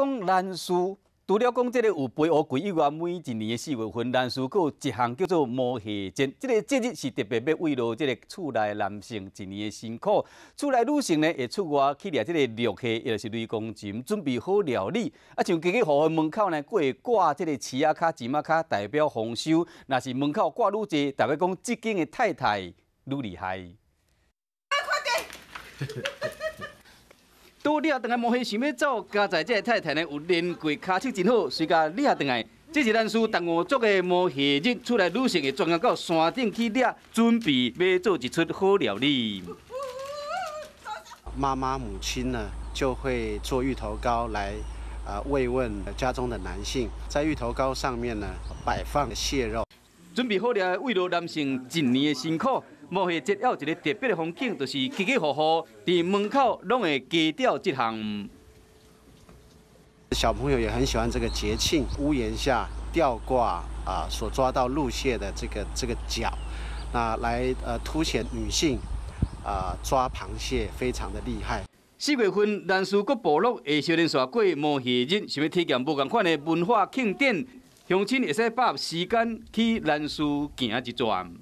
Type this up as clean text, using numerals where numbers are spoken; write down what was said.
讲兰树，除了讲这个有飞乌龟以外，每一年的4月份，兰树佫有一项叫做摸虾节。这个节日是特别要慰劳这个厝内男性一年的辛苦。厝内女性呢会出外去掠这个鹿虾，也就是雷公鲫，准备好料理。啊，像家家户户门口呢，佫会挂这个旗仔卡、钱仔卡，代表丰收。若是门口挂愈济，代表讲这间的太太愈厉害。拄掠倒来摸虾想要走，加在这个太太呢有练过骹手真好，随甲掠倒来。这是咱属同五族的摸虾日，厝内女性会专门到山顶去掠，准备要做一出好料理。妈妈母亲呢就会做芋头糕来慰问家中的男性，在芋头糕上面呢摆放蟹肉，准备好了慰劳男性一年的辛苦。摸虾节还有一个特别的风景，就是家家户户伫门口拢会加吊这项。小朋友也很喜欢这个节庆，屋檐下吊挂所抓到鹿蟹的这个角，那来凸显女性抓螃蟹非常的厉害。4月份，兰树国部落的少年线过摸虾日，想要体验无同款的文化庆典，乡亲会使把握时间去兰树行一转。